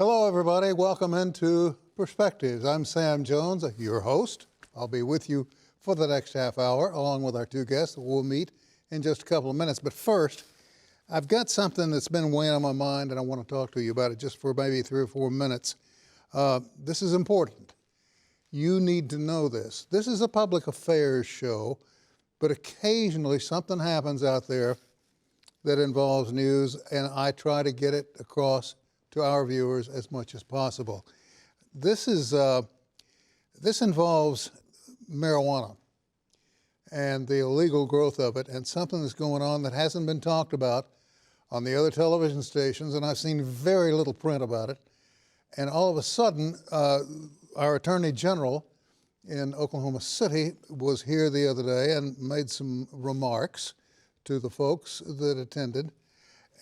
Hello, everybody. Welcome into Perspectives. I'm Sam Jones, your host. I'll be with you for the next half hour, along with our two guests that we'll meet in just a couple of minutes. But first, I've got something that's been weighing on my mind, and I want to talk to you about it just for maybe 3 or 4 minutes. This is important. You need to know this. This is a public affairs show, but occasionally something happens out there that involves news, and I try to get it across to our viewers as much as possible. This involves marijuana and the illegal growth of it, and something that's going on that hasn't been talked about on the other television stations, and I've seen very little print about it. And all of a sudden, our Attorney General in Oklahoma City was here the other day and made some remarks to the folks that attended.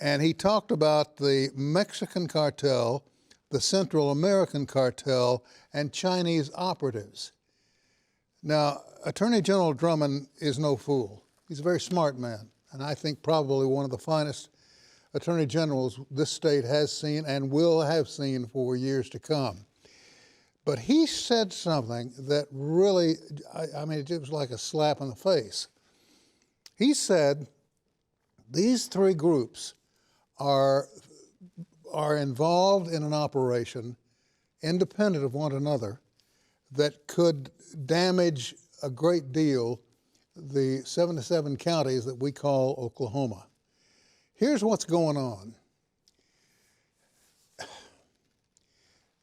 And he talked about the Mexican cartel, the Central American cartel, and Chinese operatives. Now, Attorney General Drummond is no fool. He's a very smart man, and I think probably one of the finest attorney generals this state has seen and will have seen for years to come. But he said something that really, I mean, it was like a slap in the face. He said these three groups are involved in an operation independent of one another that could damage a great deal the 77 counties that we call Oklahoma. Here's what's going on.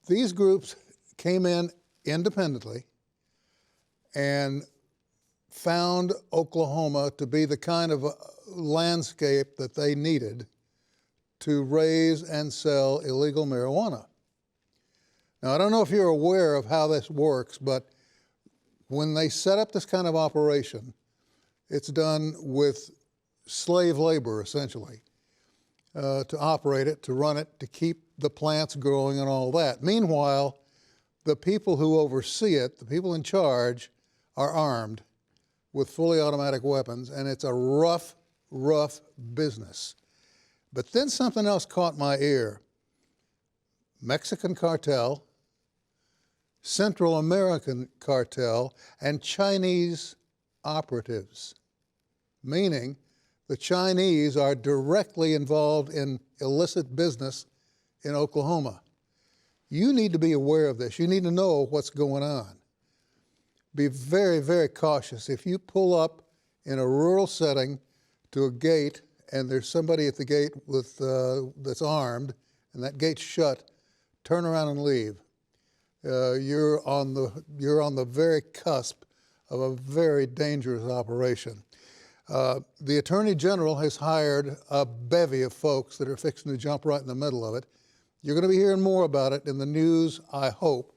These groups came in independently and found Oklahoma to be the kind of landscape that they needed to raise and sell illegal marijuana. Now, I don't know if you're aware of how this works, but when they set up this kind of operation, it's done with slave labor, essentially, to operate it, to run it, to keep the plants growing and all that. Meanwhile, the people who oversee it, the people in charge, are armed with fully automatic weapons, and it's a rough business. But then something else caught my ear. Mexican cartel, Central American cartel, and Chinese operatives, meaning the Chinese are directly involved in illicit business in Oklahoma. You need to be aware of this. You need to know what's going on. Be very, very cautious. If you pull up in a rural setting to a gate and there's somebody at the gate with that's armed, and that gate's shut, turn around and leave. You're on the very cusp of a very dangerous operation. The Attorney General has hired a bevy of folks that are fixing to jump right in the middle of it. You're going to be hearing more about it in the news, I hope,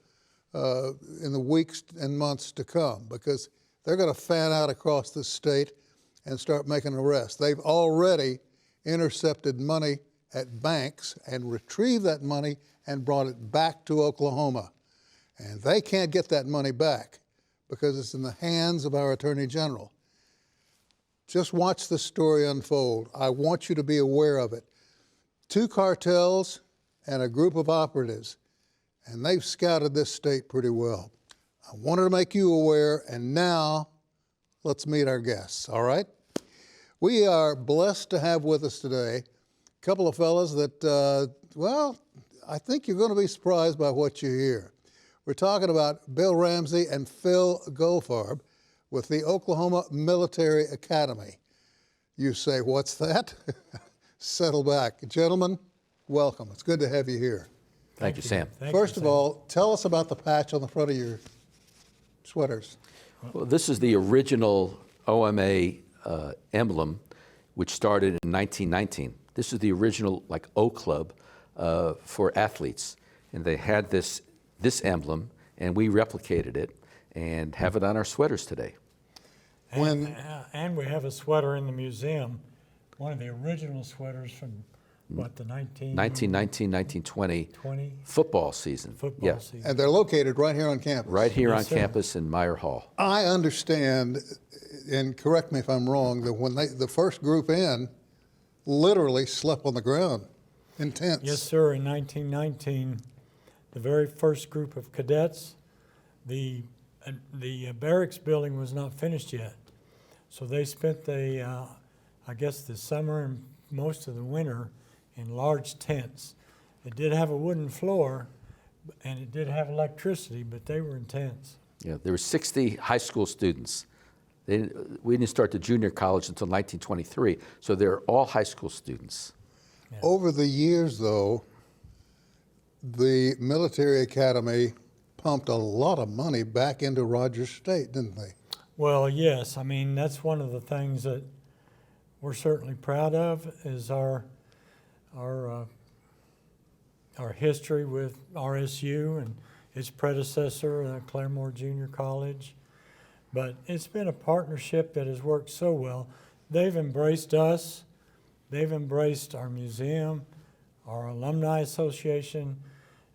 in the weeks and months to come, because they're going to fan out across the state and start making arrests. They've already intercepted money at banks and retrieved that money and brought it back to Oklahoma. And they can't get that money back because it's in the hands of our Attorney General. Just watch the story unfold. I want you to be aware of it. 2 cartels and a group of operatives, and they've scouted this state pretty well. I wanted to make you aware, and now let's meet our guests, all right? We are blessed to have with us today a couple of fellas that, well, I think you're going to be surprised by what you hear. We're talking about Bill Ramsay and Phil Goldfarb with the Oklahoma Military Academy. You say, what's that? Settle back. Gentlemen, welcome. It's good to have you here. Thank you, Sam. First of all, tell us about the patch on the front of your sweaters. Well, this is the original OMA emblem, which started in 1919. This is the original, like, O Club for athletes. And they had this emblem, and we replicated it and have it on our sweaters today. And we have a sweater in the museum, one of the original sweaters from, what, the 1919, 1920 football season. Season. And they're located right here on campus. Right here on campus in Meyer Hall. I understand, and correct me if I'm wrong, that when the first group in literally slept on the ground. intense. Yes, sir. In 1919, the very first group of cadets, the barracks building was not finished yet. So they spent I guess the summer and most of the winter in large tents. It did have a wooden floor, and it did have electricity, but they were in tents. Yeah, there were 60 high school students. We didn't start the junior college until 1923, so they're all high school students. Yeah. Over the years, though, the military academy pumped a lot of money back into Rogers State, didn't they? Well, yes. I mean, that's one of the things that we're certainly proud of is our history with RSU and its predecessor, Claremore Junior College. But it's been a partnership that has worked so well. They've embraced us. They've embraced our museum, our Alumni Association,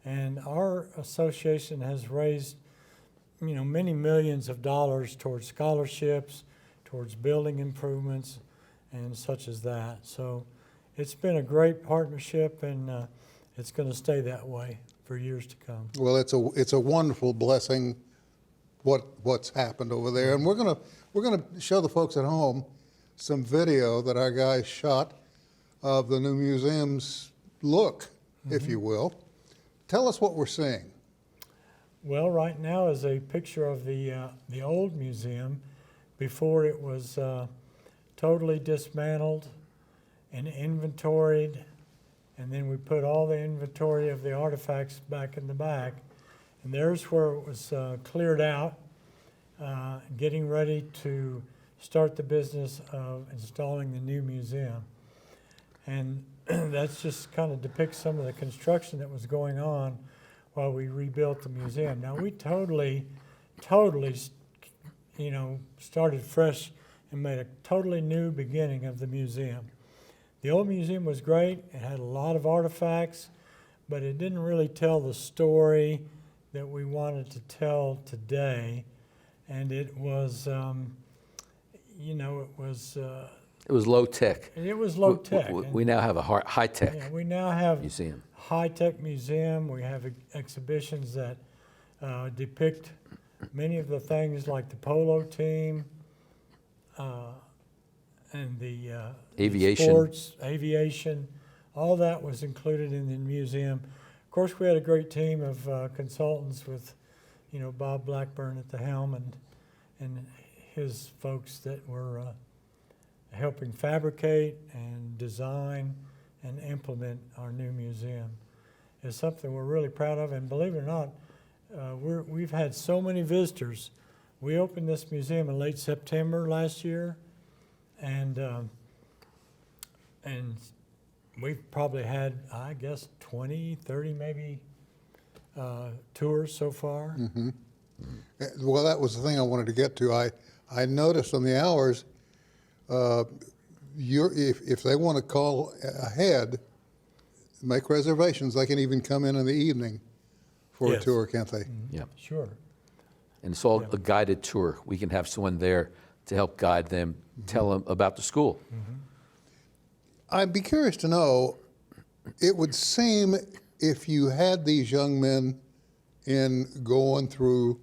and our association has raised, many millions of dollars towards scholarships, towards building improvements, and such as that. So it's been a great partnership, and it's going to stay that way for years to come. Well, it's a wonderful blessing what's happened over there, and we're gonna show the folks at home some video that our guys shot of the new museum's look, if you will. Tell us what we're seeing. Well, right now is a picture of the old museum before it was totally dismantled and inventoried, and then we put all the inventory of the artifacts back in the back. And there's where it was cleared out, getting ready to start the business of installing the new museum. And that's just kind of depicts some of the construction that was going on while we rebuilt the museum. Now, we totally, started fresh and made a totally new beginning of the museum. The old museum was great. It had a lot of artifacts, but it didn't really tell the story that we wanted to tell today. And it was, It was low tech. it was low tech. We now have a high tech Yeah, we now have museum. high-tech museum. We have exhibitions that depict many of the things like the polo team and the Aviation. sports, aviation. All that was included in the museum. Of course, we had a great team of consultants with, Bob Blackburn at the helm and his folks that were helping fabricate and design and implement our new museum. It's something we're really proud of, and believe it or not, we've had so many visitors. We opened this museum in late September last year, and we've probably had, I guess, 20, 30 maybe tours so far. Mm-hmm. Well, that was the thing I wanted to get to. I noticed on the hours, if they want to call ahead, make reservations, they can even come in the evening for Yes. a tour, can't they? Yeah. Sure. And it's all a guided tour. We can have someone there to help guide them, tell them about the school. I'd be curious to know, it would seem if you had these young men in going through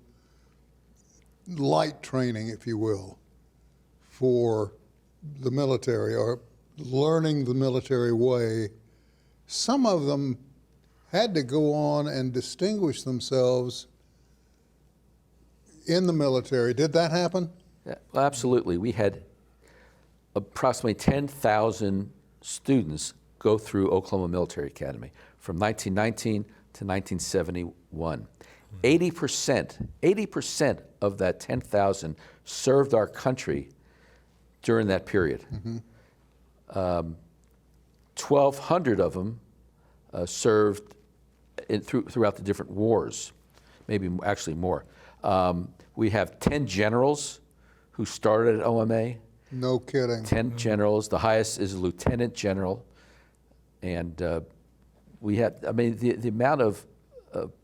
light training, if you will, for the military or learning the military way, some of them had to go on and distinguish themselves in the military. Did that happen? Yeah, well, absolutely. We had approximately 10,000 students go through Oklahoma Military Academy from 1919 to 1971. 80% of that 10,000 served our country during that period. 1,200 of them served throughout the different wars, maybe actually more. We have 10 generals who started at OMA. No kidding. 10 generals. The highest is a lieutenant general. And we had, the amount of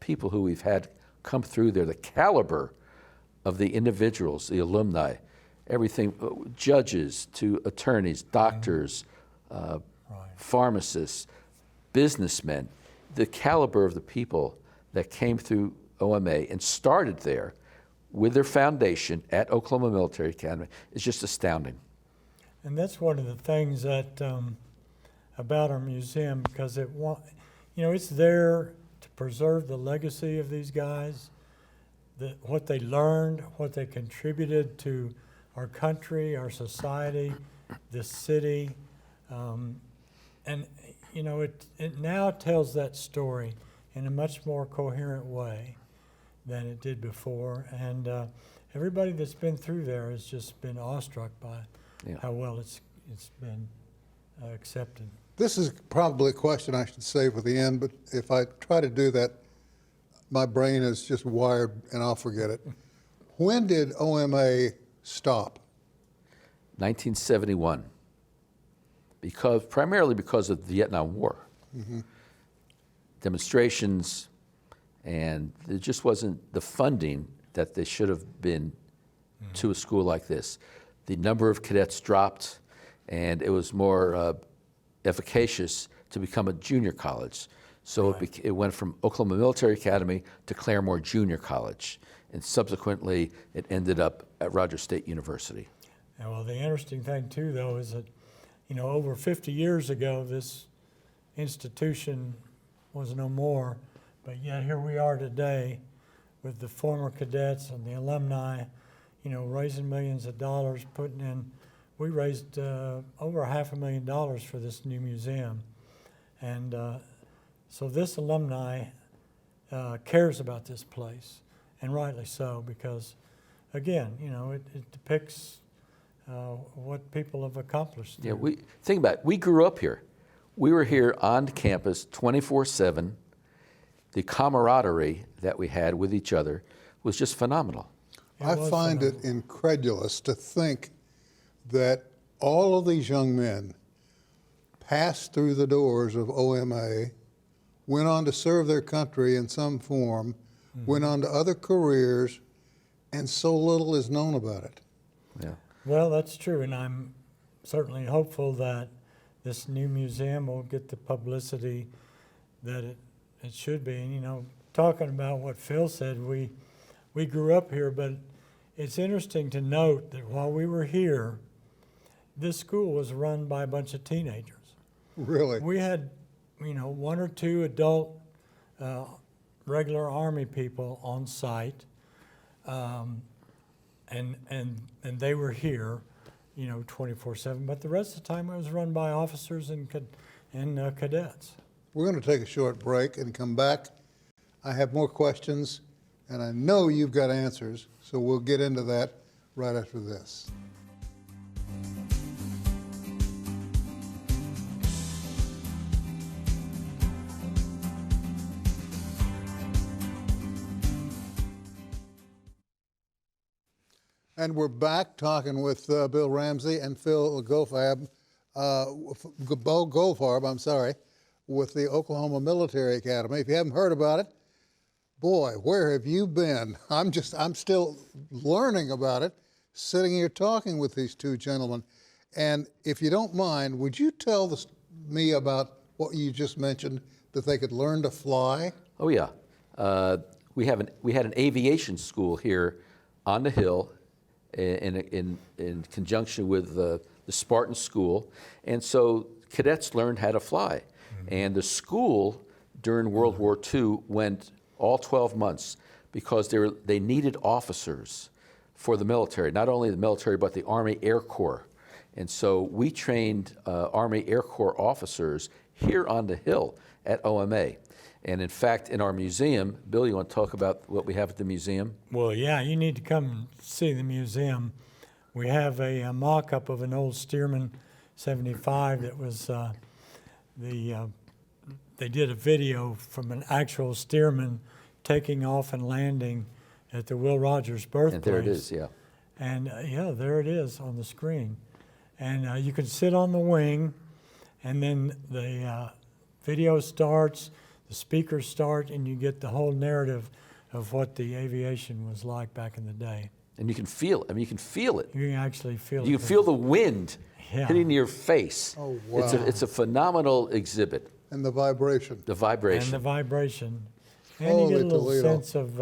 people who we've had come through there, the caliber of the individuals, the alumni, everything, judges to attorneys, doctors, pharmacists, businessmen, the caliber of the people that came through OMA and started there with their foundation at Oklahoma Military Academy is just astounding. And that's one of the things that about our museum, because it's there to preserve the legacy of these guys, what they learned, what they contributed to our country, our society, the city, and it now tells that story in a much more coherent way than it did before, and everybody that's been through there has just been awestruck by how well it's been accepted. This is probably a question I should save for the end, but if I try to do that, my brain is just wired and I'll forget it. When did OMA stop? 1971, primarily because of the Vietnam War. Mm-hmm. Demonstrations, and there just wasn't the funding that there should have been to a school like this. The number of cadets dropped, and it was more efficacious to become a junior college. So it went from Oklahoma Military Academy to Claremore Junior College, and subsequently it ended up at Rogers State University. And well, the interesting thing too, though, is that over 50 years ago, this institution was no more, but yet here we are today with the former cadets and the alumni, raising millions of dollars, putting in. We raised over $500,000 for this new museum, and so this alumni cares about this place, and rightly so, because again, it depicts what people have accomplished. Yeah, think about it. We grew up here. We were here on campus 24/7. The camaraderie that we had with each other was just phenomenal. I find it incredulous to think that all of these young men passed through the doors of OMA, went on to serve their country in some form, went on to other careers, and so little is known about it. Yeah. Well, that's true, and I'm certainly hopeful that this new museum will get the publicity that it should be. And talking about what Phil said, we grew up here, but it's interesting to note that while we were here, this school was run by a bunch of teenagers. Really? We had, one or two adult regular Army people on site, and they were here, 24/7. But the rest of the time, it was run by officers and cadets. We're going to take a short break and come back. I have more questions, and I know you've got answers, so we'll get into that right after this. And we're back talking with Bill Ramsay and Phil Goldfarb, with the Oklahoma Military Academy. If you haven't heard about it, boy, where have you been? I'm still learning about it, sitting here talking with these two gentlemen. And if you don't mind, would you tell me about what you just mentioned, that they could learn to fly? Oh yeah, we had an aviation school here on the hill, in conjunction with the Spartan School, and so cadets learned how to fly. Mm-hmm. And the school during World War II went all 12 months because they needed officers for the military, not only the military but the Army Air Corps. And so we trained Army Air Corps officers here on the Hill at OMA. And in fact, in our museum, Bill, you want to talk about what we have at the museum? Well, yeah, you need to come and see the museum. We have a mock-up of an old Stearman 75 that was they did a video from an actual Stearman taking off and landing at the Will Rogers birthplace. And there it is, yeah. And there it is on the screen. And you can sit on the wing, and then the video starts, the speakers start, and you get the whole narrative of what the aviation was like back in the day. And you can feel it. I mean, you can feel it. You can actually feel it. You can feel the wind Yeah. hitting your face. Oh, wow. It's a phenomenal exhibit. And the vibration. The and vibration. the vibration. And you Holy get a little Toledo. sense of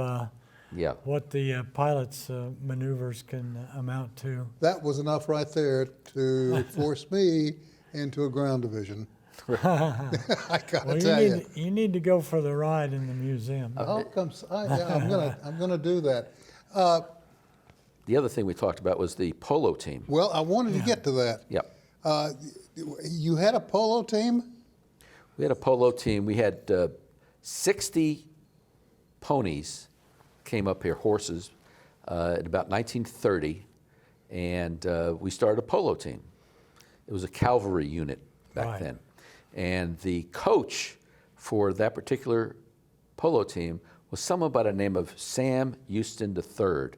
Yeah. what the pilot's maneuvers can amount to. That was enough right there to force me into a ground division. I gotta Well, tell you. you need to go for the ride in the museum. I'm gonna do that. The other thing we talked about was the polo team. Well, I wanted to get to that. Yep. You had a polo team? We had a polo team. We had 60 ponies came up here, horses, in about 1930, and we started a polo team. It was a cavalry unit back Right. then. And the coach for that particular polo team was someone by the name of Sam Houston III.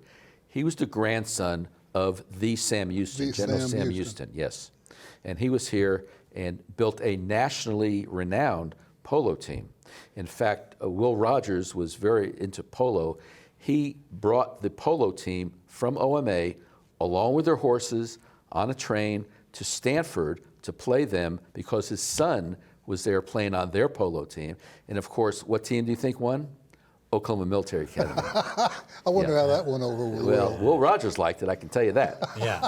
He was the grandson of the Sam Houston, The General Sam Sam Houston. Houston, yes. And he was here and built a nationally renowned polo team. In fact, Will Rogers was very into polo. He brought the polo team from OMA, along with their horses, on a train to Stanford to play them because his son was there playing on their polo team. And of course, what team do you think won? Oklahoma Military Academy. I wonder how that went over with Well, Will. Will Rogers liked it, I can tell you that. Yeah.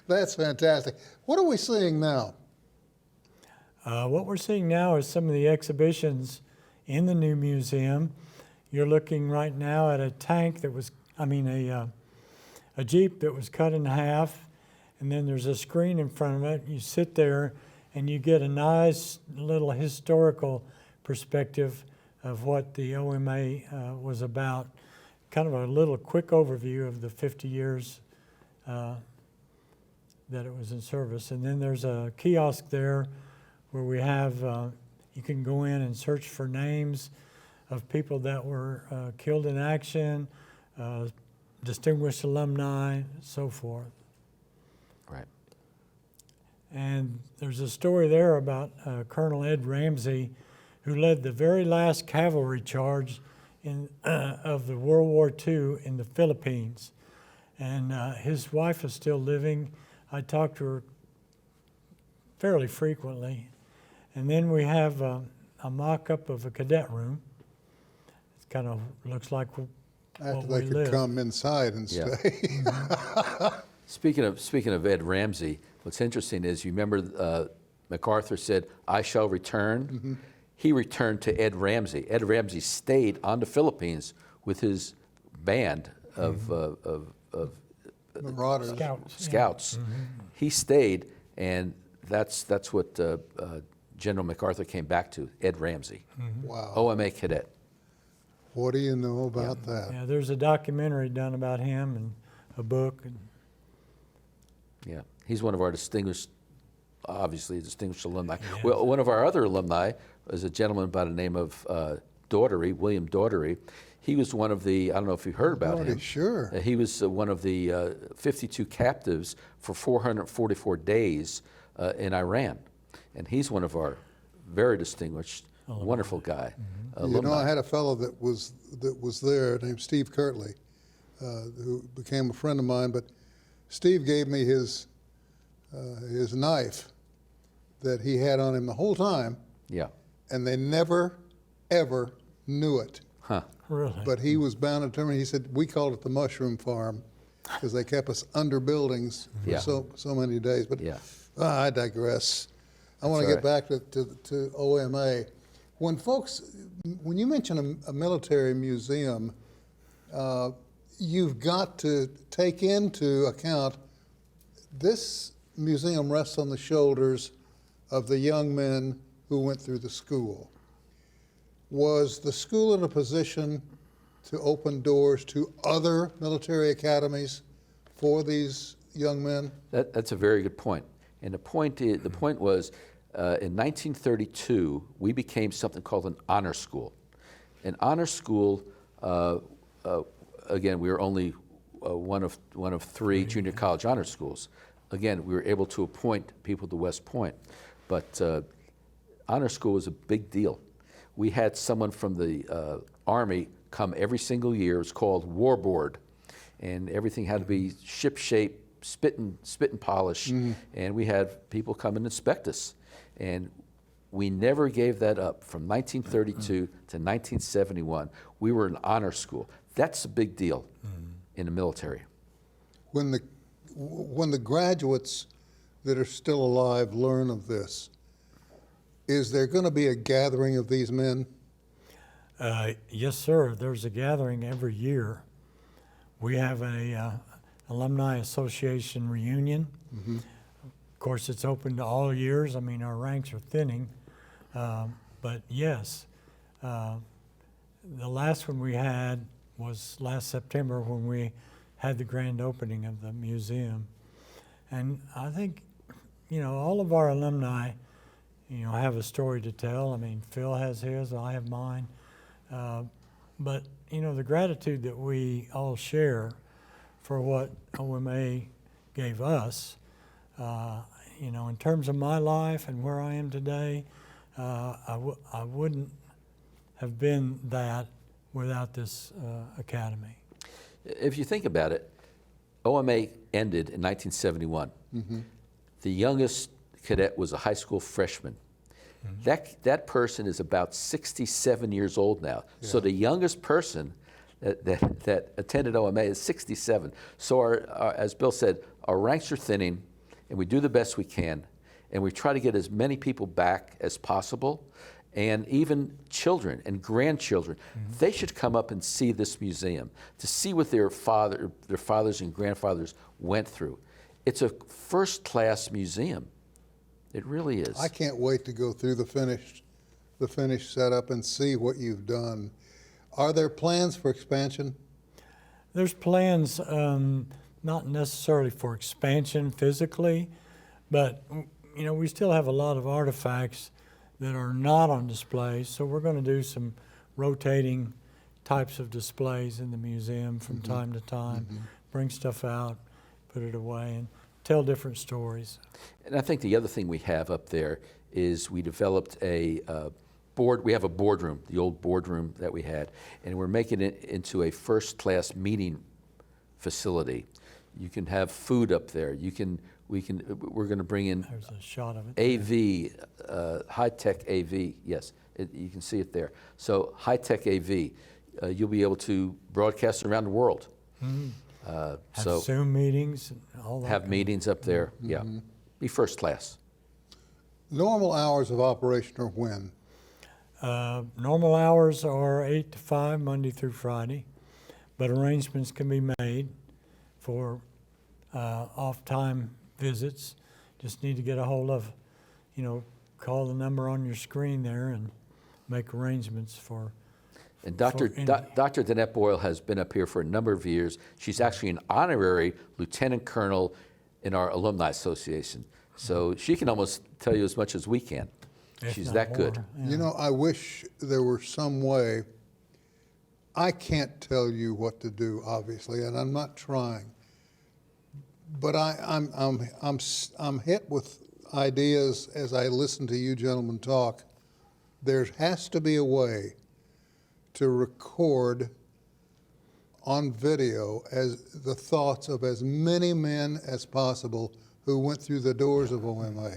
That's fantastic. What are we seeing now? What we're seeing now is some of the exhibitions in the new museum. You're looking right now at a tank that was, a Jeep that was cut in half, and then there's a screen in front of it. You sit there and you get a nice little historical perspective of what the OMA was about. Kind of a little quick overview of the 50 years that it was in service. And then there's a kiosk there where we have, you can go in and search for names of people that were killed in action, distinguished alumni, so forth. Right. And there's a story there about Colonel Ed Ramsay, who led the very last cavalry charge of the World War II in the Philippines. And his wife is still living. I talk to her fairly frequently. And then we have a mock-up of a cadet room. It kind of looks like After what they we could live. come inside and Yeah. stay. Speaking of Ed Ramsay, what's interesting is you remember MacArthur said, "I shall return." Mm-hmm. He returned to Ed Ramsay. Ed Ramsay stayed on the Philippines with his band of Marauders. scouts. He stayed, and that's what General MacArthur came back to, Ed Ramsay, Wow. OMA cadet. What do you know about that? Yeah, there's a documentary done about him and a book. And Yeah, he's one of our distinguished alumni. Well, one of our other alumni is a gentleman by the name of Daughtery, William Daughtery. He was one of the, I don't know if you heard about him. Sure. He was one of the 52 captives for 444 days in Iran. And he's one of our very distinguished, wonderful guy. You know, I had a fellow that was there named Steve Kirtley, who became a friend of mine. But Steve gave me his knife that he had on him the whole time, Yeah. and they never, ever knew it. Huh. really, But he was bound and determined. He said, we called it the mushroom farm because they kept us under buildings for Yeah. so many days. But Yeah. I digress. I want to all get back to OMA. When you mention a military museum, you've got to take into account this museum rests on the shoulders of the young men who went through the school. Was the school in a position to open doors to other military academies for these young men? That's a very good point. And the point was, in 1932, we became something called an honor school. An honor school, again, we were only one of three junior college honor schools. Again, we were able to appoint people to West Point, but honor school was a big deal. We had someone from the Army come every single year. It was called War Board, and everything had to be ship-shape, spit and polish, and we had people come and inspect us. And We never gave that up. From 1932 to 1971, we were an honor school. That's a big deal in the military. When the graduates that are still alive learn of this, is there going to be a gathering of these men? Yes, sir. There's a gathering every year. We have a Alumni Association reunion. Of course, it's open to all years. I mean, our ranks are thinning. But yes, the last one we had was last September when we had the grand opening of the museum. And I think, all of our alumni, have a story to tell. I mean, Phil has his, I have mine. But, the gratitude that we all share for what OMA gave us, in terms of my life and where I am today, I wouldn't have been that without this academy. If you think about it, OMA ended in 1971. The youngest cadet was a high school freshman. That person is about 67 years old now. Yeah. So the youngest person that attended OMA is 67. So as Bill said, our ranks are thinning, and we do the best we can, and we try to get as many people back as possible, and even children and grandchildren. They should come up and see this museum to see what their fathers and grandfathers went through. It's a first-class museum. It really is. I can't wait to go through the finished setup and see what you've done. Are there plans for expansion? There's plans, not necessarily for expansion physically, but we still have a lot of artifacts that are not on display, so we're going to do some rotating types of displays in the museum from time to time, bring stuff out, put it away, and tell different stories. And I think the other thing we have up there is we developed a we have a boardroom, the old boardroom that we had, and we're making it into a first-class meeting facility. You can have food up there. We're going to bring in There's a shot of it. AV, high-tech AV, yes, you can see it there. So high-tech AV, you'll be able to broadcast around the world. Have So Zoom meetings, and all that. have meetings up there, yeah. Be first class. Normal hours of operation are when? Normal hours are 8 to 5, Monday through Friday, but arrangements can be made for off-time visits. Just need to get a hold of, call the number on your screen there and make arrangements for. And Dr. Danette Boyle has been up here for a number of years. She's actually an honorary lieutenant colonel in our Alumni Association. So she can almost tell you as much as we can. She's that good. Yeah. I wish there were some way. I can't tell you what to do, obviously, and I'm not trying. But I'm hit with ideas as I listen to you gentlemen talk. There has to be a way to record on video as the thoughts of as many men as possible who went through the doors of OMA.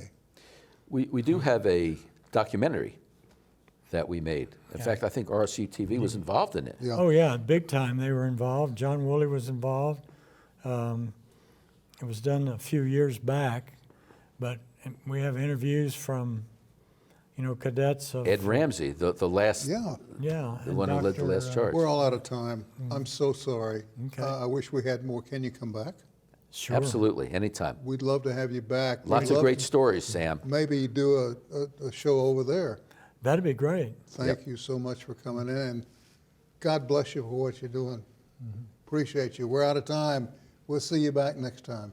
We do have a documentary that we made. In fact, I think RSU TV was involved in it. Yeah. Oh yeah, big time they were involved. John Woolley was involved. It was done a few years back, but we have interviews from, cadets of Ed Ramsay, the last, Yeah, the one who led the last charge. we're all out of time. I'm so sorry. Okay. I wish we had more. Can you come back? Sure. Absolutely, anytime. We'd love to have you back. Lots We'd of love great to stories, Sam. Maybe do a show over there. That'd be great. Thank you so much for coming in, and God bless you for what you're doing. Appreciate you. We're out of time. We'll see you back next time.